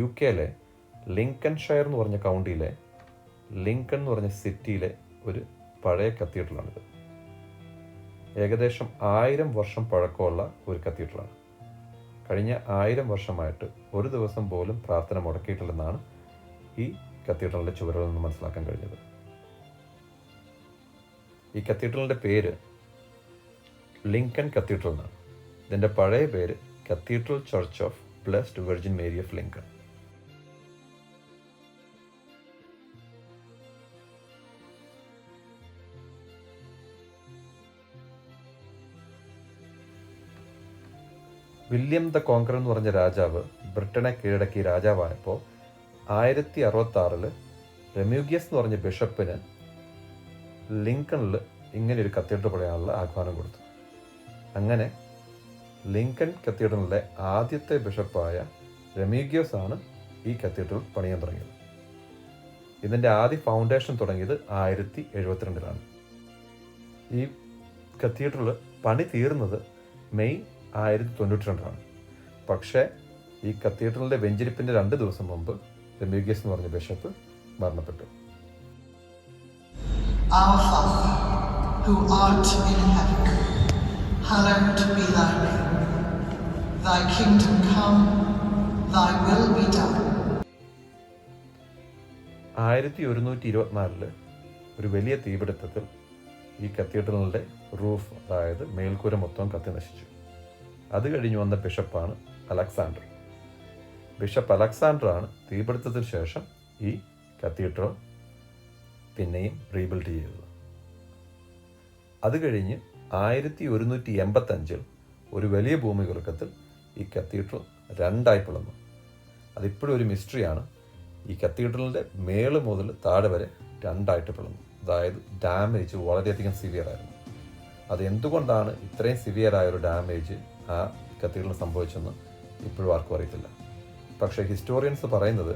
UK Lincolnshire എന്ന് പറഞ്ഞ കൗണ്ടിയിലെ Lincoln എന്ന് പറഞ്ഞ സിറ്റിയിലെ ഒരു പഴയ കത്തീഡ്രലാണിത്. ഏകദേശം 1000 വർഷം പഴക്കമുള്ള ഒരു കത്തീഡ്രലാണ്. കഴിഞ്ഞ 1000 വർഷമായിട്ട് ഒരു ദിവസം പോലും പ്രാർത്ഥന മുടക്കിയിട്ടില്ലെന്നാണ് ഈ കത്തീഡ്രലിൻ്റെ ചുവരുകളിൽ നിന്ന് മനസ്സിലാക്കാൻ കഴിഞ്ഞത്. ഈ കത്തീഡ്രലിൻ്റെ പേര് ലിങ്കൺ കത്തീഡ്രൽ എന്നാണ്. ഇതിൻ്റെ പഴയ പേര് cathedral church of blessed virgin Mary of Lincoln. William the conqueror എന്ന് പറഞ്ഞ രാജാവ് ബ്രിട്ടനെ കീഴടക്കി രാജാവായപ്പോൾ 1066 റെമ്യൂഗിയസ് എന്ന് പറഞ്ഞ ബിഷപ്പിന് ലിങ്കണിൽ ഇങ്ങനെ ഒരു കത്തീഡ്രൽ പണിയാനുള്ള ആഹ്വാനം കൊടുത്തു. അങ്ങനെ ലിങ്കൺ കത്തീഡ്രലിലെ ആദ്യത്തെ ബിഷപ്പായ റെമ്യൂഗിയസ് ആണ് ഈ കത്തീഡ്രൽ പണിയാൻ തുടങ്ങിയത്. ഇതിൻ്റെ ആദ്യ ഫൗണ്ടേഷൻ തുടങ്ങിയത് 1072 ഈ കത്തീഡ്രൽ പണി തീർന്നത് മെയ് 1092 പക്ഷേ ഈ കത്തീഡ്രലിൻ്റെ വെഞ്ചരിപ്പിൻ്റെ 2 ദിവസം മുമ്പ് റെമ്യൂഗിയസ് എന്ന് പറഞ്ഞ ബിഷപ്പ് മരണപ്പെട്ടു. Our Father, who art in heaven, hallowed be thy name. Thy kingdom come, thy will be done. 1124 ഒരു വലിയ തീപിടുത്തത്തിൽ ഈ കത്തീഡ്രലിൻ്റെ റൂഫ്, അതായത് മേൽക്കൂര മൊത്തം കത്തി നശിച്ചു. അത് കഴിഞ്ഞ് വന്ന ബിഷപ്പാണ് അലക്സാണ്ടർ. ബിഷപ്പ് അലക്സാണ്ടറാണ് തീപിടുത്തത്തിന് ശേഷം ഈ കത്തീഡ്രൽ പിന്നെയും റീബിൽഡ് ചെയ്തത്. അത് കഴിഞ്ഞ് 1185 ഒരു വലിയ ഭൂമികുലുക്കത്തിൽ ഈ കത്തീഡ്രൽ 2 പിളർന്നു. അതിപ്പോഴും ഒരു മിസ്റ്ററിയാണ്. ഈ കത്തീഡ്രലിൻ്റെ മേള് മുതൽ താഴെ വരെ 2 പിളർന്നു. അതായത് ഡാമേജ് വളരെയധികം സിവിയറായിരുന്നു. അത് എന്തുകൊണ്ടാണ് ഇത്രയും സിവിയറായ ഒരു ഡാമേജ് ആ കത്തീഡ്രലിന് സംഭവിച്ചെന്ന് ഇപ്പോഴും ആർക്കും അറിയത്തില്ല. പക്ഷേ ഹിസ്റ്റോറിയൻസ് പറയുന്നത്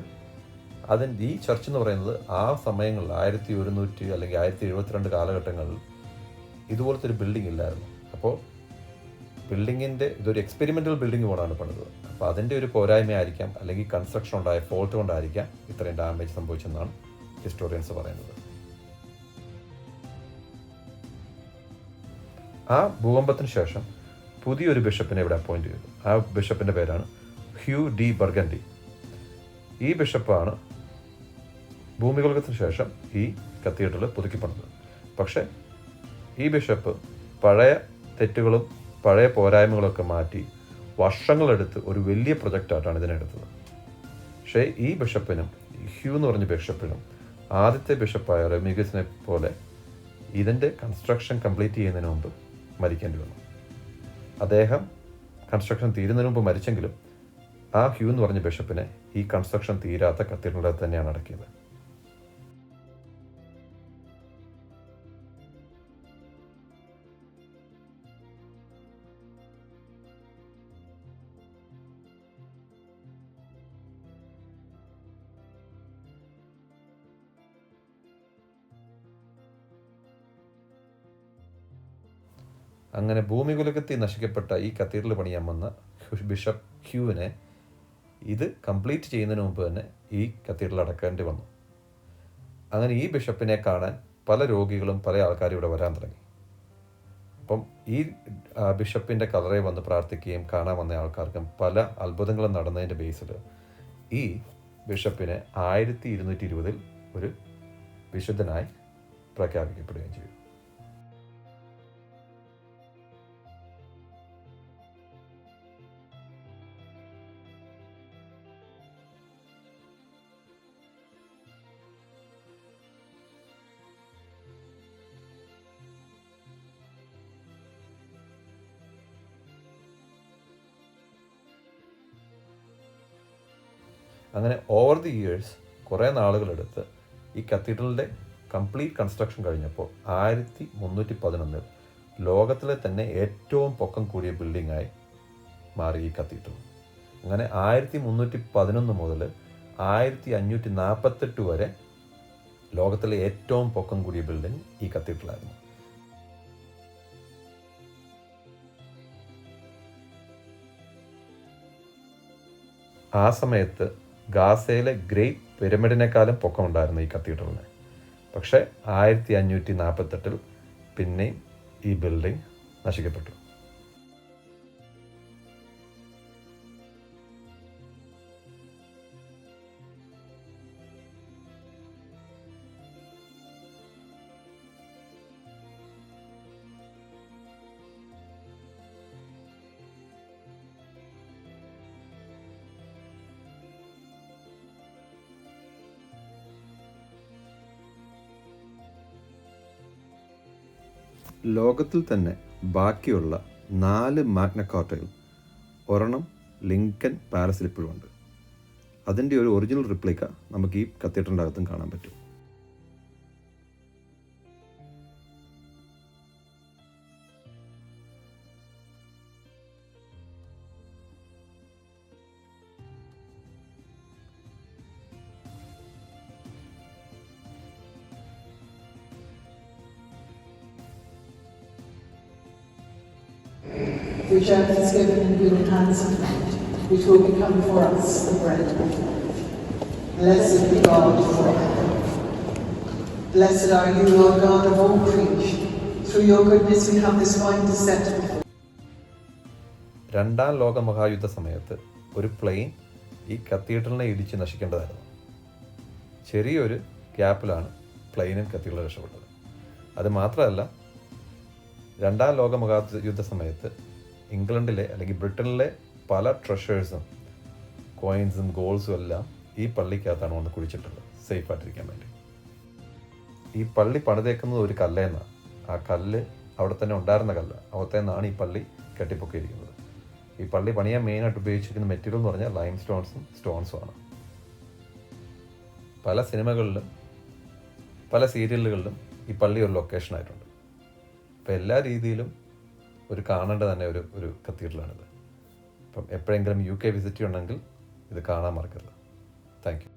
ഈ ചർച്ച് എന്ന് പറയുന്നത് ആ സമയങ്ങളിൽ 1100 അല്ലെങ്കിൽ 1072 കാലഘട്ടങ്ങളിൽ ഇതുപോലത്തെ ഒരു ബിൽഡിംഗ് ഇല്ലായിരുന്നു. അപ്പോൾ ബിൽഡിങ്ങിൻ്റെ ഇതൊരു എക്സ്പെരിമെൻ്റൽ ബിൽഡിംഗ് പോലാണ് പണിത്. അപ്പോൾ അതിൻ്റെ ഒരു പോരായ്മയായിരിക്കാം, അല്ലെങ്കിൽ കൺസ്ട്രക്ഷൻ ഉണ്ടായ ഫോൾട്ട് കൊണ്ടായിരിക്കാം ഇത്രയും ഡാമേജ് സംഭവിച്ചെന്നാണ് ഹിസ്റ്റോറിയൻസ് പറയുന്നത്. ആ ഭൂകമ്പത്തിന് ശേഷം പുതിയൊരു ബിഷപ്പിനെ ഇവിടെ അപ്പോയിൻ്റ് ചെയ്തു. ആ ബിഷപ്പിൻ്റെ പേരാണ് ഹ്യൂ ഡി ബർഗൻഡി. ഈ ബിഷപ്പാണ് ഭൂമികുലുക്കത്തിന് ശേഷം ഈ കത്തീഡ്രൽ പുതുക്കിപ്പണിത്. പക്ഷേ ഈ ബിഷപ്പ് പഴയ തെറ്റുകളും പഴയ പോരായ്മകളൊക്കെ മാറ്റി വർഷങ്ങളെടുത്ത് ഒരു വലിയ പ്രൊജക്റ്റായിട്ടാണ് ഇതിനെടുത്തത്. പക്ഷേ ഈ ബിഷപ്പിനും ഹ്യൂ എന്ന് പറഞ്ഞ ബിഷപ്പിനും ആദ്യത്തെ ബിഷപ്പായ റെമ്യൂഗിയസിനെ പോലെ ഇതിൻ്റെ കൺസ്ട്രക്ഷൻ കംപ്ലീറ്റ് ചെയ്യുന്നതിന് മുമ്പ് മരിക്കേണ്ടി വന്നു. അദ്ദേഹം കൺസ്ട്രക്ഷൻ തീരുന്നതിന് മുമ്പ് മരിച്ചെങ്കിലും ആ ഹ്യൂ എന്ന് പറഞ്ഞ ബിഷപ്പിനെ ഈ കൺസ്ട്രക്ഷൻ തീരാത്ത കത്തീഡ്രലിൽ തന്നെയാണ് അടക്കിയത്. അങ്ങനെ ഭൂമികുലുക്കത്തിൽ നശിക്കപ്പെട്ട ഈ കത്തീഡ്രൽ പണിയാൻ വന്ന ബിഷപ്പ് ഹ്യൂവിനെ ഇത് കംപ്ലീറ്റ് ചെയ്യുന്നതിന് മുമ്പ് തന്നെ ഈ കത്തീഡ്രൽ അടക്കേണ്ടി വന്നു. അങ്ങനെ ഈ ബിഷപ്പിനെ കാണാൻ പല രോഗികളും പല ആൾക്കാരും ഇവിടെ വരാൻ തുടങ്ങി. അപ്പം ഈ ബിഷപ്പിൻ്റെ കല്ലറയിൽ വന്ന് പ്രാർത്ഥിക്കുകയും കാണാൻ വന്ന ആൾക്കാർക്കും പല അത്ഭുതങ്ങളും നടന്നതിൻ്റെ ബേസിൽ ഈ ബിഷപ്പിനെ 1220 ഒരു വിശുദ്ധനായി പ്രഖ്യാപിക്കപ്പെടുകയും ചെയ്തു. അങ്ങനെ ഓവർ ദി ഇയേഴ്സ് കുറേ നാളുകളെടുത്ത് ഈ കത്തീഡ്രലിൻ്റെ കംപ്ലീറ്റ് കൺസ്ട്രക്ഷൻ കഴിഞ്ഞപ്പോൾ 1311 ലോകത്തിലെ തന്നെ ഏറ്റവും പൊക്കം കൂടിയ ബിൽഡിങ്ങായി മാറി ഈ കത്തീഡ്രൽ. അങ്ങനെ 1311 മുതൽ 1548 വരെ ലോകത്തിലെ ഏറ്റവും പൊക്കം കൂടിയ ബിൽഡിംഗ് ഈ കത്തീഡ്രലായിരുന്നു. ആ സമയത്ത് ഗാസയിലെ ഗ്രേറ്റ് പിരമിഡിനേക്കാളും പൊക്കമുണ്ടായിരുന്നു ഈ കത്തീഡ്രലിന്. പക്ഷേ 1548 പിന്നെയും ഈ ബിൽഡിംഗ് നശിക്കപ്പെട്ടു. ലോകത്തിൽ തന്നെ ബാക്കിയുള്ള 4 മാഗ്ന കാർട്ടയിൽ ഒരെണ്ണം ലിങ്കൻ പാലസിൽ ഇപ്പോഴുമുണ്ട്. അതിൻ്റെ ഒരു ഒറിജിനൽ റിപ്ലിക്ക നമുക്ക് ഈ കത്തീഡ്രലിൻ്റെ അകത്തും കാണാൻ പറ്റും. Which earth is given in willing hands of men, which will become for us the bread of life. Blessed be God forever. Blessed are you, Lord God of all creation. Through your goodness we have this wine to set before. രണ്ടാം ലോക മഹായുദ്ധ സമയത്ത് ഒരു plain ഈ കത്തീഡ്രലിനെ ഇടിച്ച് നശിക്കേണ്ടതായിരുന്നു. ചെറിയൊരു ഗ്യാപ്പിലാണ് പ്ലെയിനും കത്തീഡ്രലും രക്ഷപ്പെട്ടത്. അത് മാത്രമല്ല, രണ്ടാം ലോക മഹായുദ്ധ സമയത്ത് ഇംഗ്ലണ്ടിലെ അല്ലെങ്കിൽ ബ്രിട്ടനിലെ പല ട്രഷേഴ്സും കോയിൻസും ഗോൾസും എല്ലാം ഈ പള്ളിക്കകത്താണ് വന്ന് കുഴിച്ചിട്ടുള്ളത്, സേഫായിട്ടിരിക്കാൻ വേണ്ടി. ഈ പള്ളി പണിതേക്കുന്നത് ഒരു കല്ലേന്നാണ്. ആ കല്ല് അവിടെ തന്നെ ഉണ്ടായിരുന്ന കല്ല്, അവിടുത്തെ നിന്നാണ് ഈ പള്ളി കെട്ടിപ്പൊക്കിയിരിക്കുന്നത്. ഈ പള്ളി പണിയാൻ മെയിനായിട്ട് ഉപയോഗിച്ചിരിക്കുന്ന മെറ്റീരിയൽ എന്ന് പറഞ്ഞാൽ ലൈം സ്റ്റോൺസുമാണ്. പല സിനിമകളിലും പല സീരിയലുകളിലും ഈ പള്ളി ഒരു ലൊക്കേഷനായിട്ടുണ്ട്. അപ്പോൾ എല്ലാ രീതിയിലും ഒരു കാണേണ്ട തന്നെ ഒരു കത്തീഡ്രലാണിത്. അപ്പം എപ്പോഴെങ്കിലും UK വിസിറ്റ് ചെയ്യണമെങ്കിൽ ഇത് കാണാൻ മറക്കരുത്. Thank you.